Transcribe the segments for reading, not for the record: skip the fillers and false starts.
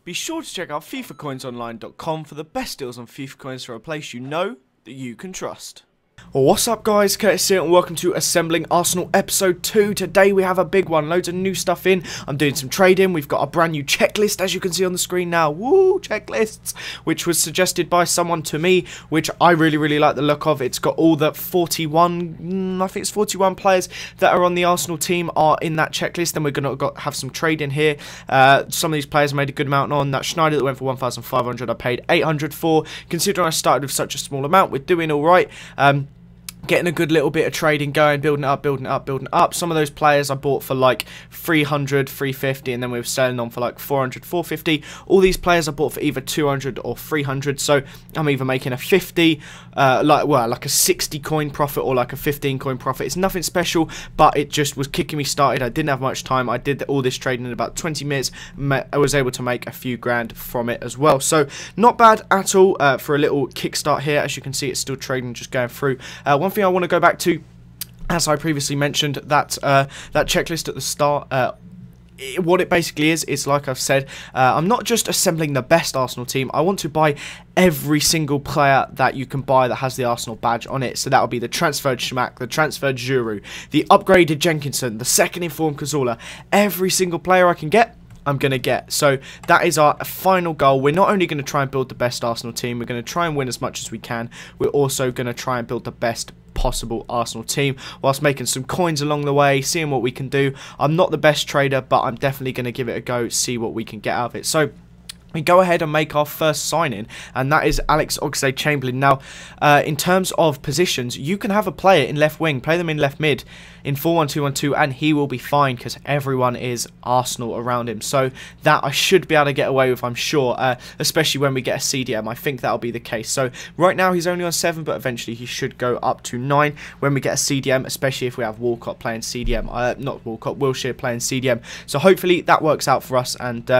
Be sure to check out FIFAcoinsonline.com for the best deals on FIFA coins for a place you know that you can trust. Well, what's up guys, Curtis here and welcome to Assembling Arsenal episode 2. Today we have a big one, loads of new stuff in. I'm doing some trading, we've got a brand new checklist as you can see on the screen now. Woo, checklists, which was suggested by someone to me, which I really like the look of. It's got all the 41, I think it's 41 players that are on the Arsenal team are in that checklist. Then we're going to have some trading here. Some of these players made a good amount on. That Schneider that went for 1,500 I paid 800 for. Considering I started with such a small amount, we're doing alright. Getting a good little bit of trading going, building up. Some of those players I bought for like 300, 350, and then we were selling on for like 400, 450. All these players I bought for either 200 or 300, so I'm either making a 50, like a 60 coin profit or like a 15 coin profit. It's nothing special, but it just was kicking me started. I didn't have much time. I did all this trading in about 20 minutes. I was able to make a few grand from it as well. So not bad at all for a little kickstart here. As you can see, it's still trading, just going through. One thing I want to go back to, as I previously mentioned, that checklist at the start. What it basically is like I've said, I'm not just assembling the best Arsenal team. I want to buy every single player that you can buy that has the Arsenal badge on it. So that will be the transferred Schmack, the transferred Giroud, the upgraded Jenkinson, the second informed Cazorla. Every single player I can get, I'm going to get. So that is our final goal. We're not only going to try and build the best Arsenal team, we're going to try and win as much as we can. We're also going to try and build the best possible Arsenal team whilst making some coins along the way, seeing what we can do. I'm not the best trader, but I'm definitely going to give it a go, see what we can get out of it. So we go ahead and make our first sign-in, and that is Alex Oxlade-Chamberlain. Now, in terms of positions, you can have a player in left wing, play them in left mid, in 4-1-2-1-2, and he will be fine because everyone is Arsenal around him. So that I should be able to get away with, I'm sure, especially when we get a CDM. I think that'll be the case. So right now he's only on 7, but eventually he should go up to 9 when we get a CDM, especially if we have Walcott playing CDM. Not Walcott, Wilshere playing CDM. So hopefully that works out for us, and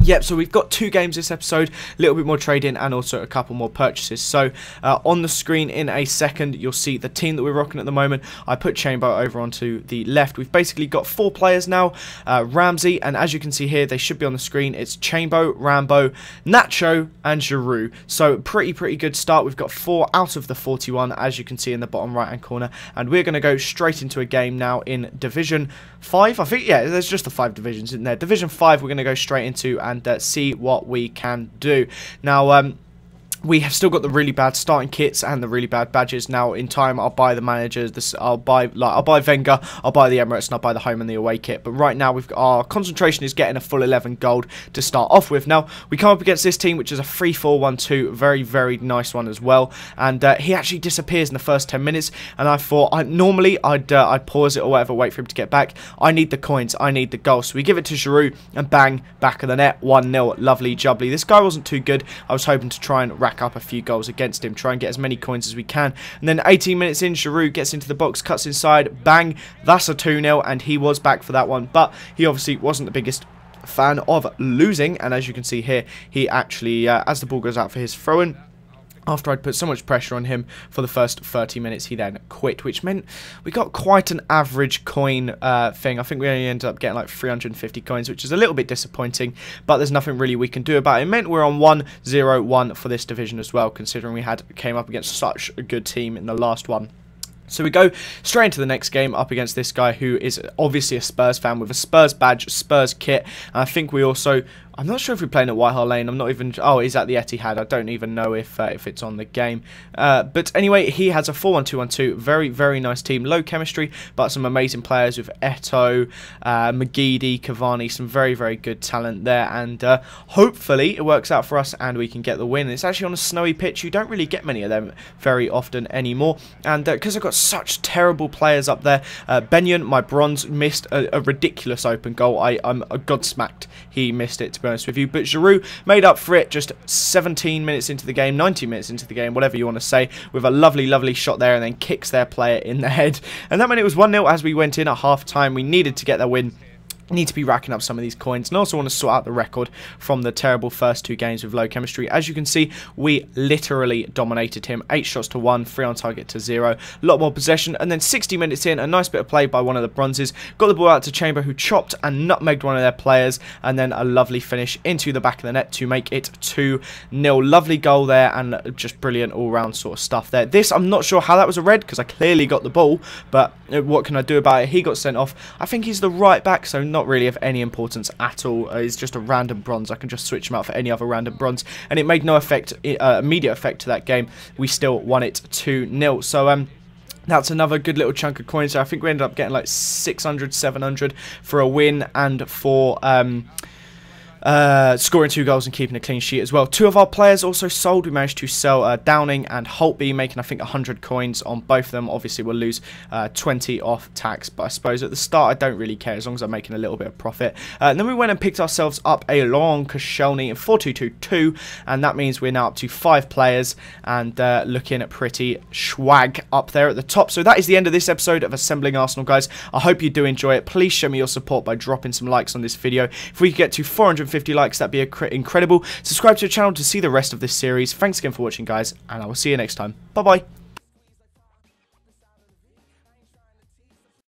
yep, so we've got 2 games this episode, a little bit more trading and also a couple more purchases. So on the screen in a second, you'll see the team that we're rocking at the moment. I put Chambo over onto the left. We've basically got 4 players now, Ramsey, and as you can see here, they should be on the screen. It's Chambo, Rambo, Nacho, and Giroud. So pretty good start. We've got 4 out of the 41, as you can see in the bottom right-hand corner, and we're going to go straight into a game now in Division 5. I think, yeah, there's just the 5 divisions in there. Division 5 we're going to go straight into and see what we can do. Now, we have still got the really bad starting kits and the really bad badges. Now, in time, I'll buy the managers. I'll buy Wenger, I'll buy the Emirates, and I'll buy the home and the away kit. But right now, our concentration is getting a full 11 gold to start off with. Now, we come up against this team, which is a 3-4-1-2, very nice one as well. And he actually disappears in the first 10 minutes. And I thought, normally I'd pause it or whatever, wait for him to get back. I need the coins, I need the goals. So we give it to Giroud, and bang, back of the net, 1-0, lovely jubbly. This guy wasn't too good. I was hoping to try and rack up a few goals against him, try and get as many coins as we can. And then 18 minutes in, Giroud gets into the box, cuts inside, bang, that's a 2-0, and he was back for that one, but he obviously wasn't the biggest fan of losing. And as you can see here, he actually, as the ball goes out for his throw-in, after I'd put so much pressure on him for the first 30 minutes, he then quit, which meant we got quite an average coin thing. I think we only ended up getting like 350 coins, which is a little bit disappointing, but there's nothing really we can do about it. It meant we're on 1-0-1 for this division as well, considering we came up against such a good team in the last one. So we go straight into the next game up against this guy who is obviously a Spurs fan with a Spurs badge, Spurs kit, and I think we also, I'm not sure if we're playing at White Hart Lane. I'm not even, oh, he's at the Etihad. I don't even know if it's on the game. But anyway, he has a 4-1-2-1-2. Very nice team. Low chemistry, but some amazing players with Eto'o, McGeady, Cavani. Some very good talent there. And hopefully it works out for us and we can get the win. It's actually on a snowy pitch. You don't really get many of them very often anymore. And because I've got such terrible players up there, Benyon, my bronze, missed a ridiculous open goal. I'm godsmacked. He missed it, to be honest with you. But Giroud made up for it just 17 minutes into the game, 19 minutes into the game, whatever you want to say, with a lovely shot there, and then kicks their player in the head. And that meant it was 1-0 as we went in at half time. We needed to get the win. need to be racking up some of these coins, and also want to sort out the record from the terrible first 2 games with low chemistry. As you can see, we literally dominated him. 8 shots to 1, 3 on target to 0, a lot more possession, and then 60 minutes in, a nice bit of play by one of the bronzes, got the ball out to Chamber, who chopped and nutmegged one of their players, and then a lovely finish into the back of the net to make it 2-0. Lovely goal there, and just brilliant all-round sort of stuff there. This, I'm not sure how that was a red, because I clearly got the ball, but what can I do about it? He got sent off. I think he's the right back, so not really of any importance at all. It's just a random bronze. I can just switch him out for any other random bronze, and it made no effect, immediate effect to that game. We still won it 2-0. So that's another good little chunk of coins. So I think we ended up getting like 600, 700 for a win, and for scoring 2 goals and keeping a clean sheet as well. 2 of our players also sold. We managed to sell Downing and Holtby, making I think 100 coins on both of them. Obviously we'll lose 20 off tax, but I suppose at the start I don't really care as long as I'm making a little bit of profit. And then we went and picked ourselves up a long Koscielny in 4-2-2-2, and that means we're now up to 5 players and looking at pretty swag up there at the top. So that is the end of this episode of Assembling Arsenal, guys. I hope you do enjoy it. Please show me your support by dropping some likes on this video. If we could get to 450 likes, that'd be incredible. Subscribe to the channel to see the rest of this series. Thanks again for watching, guys, and I will see you next time. Bye bye.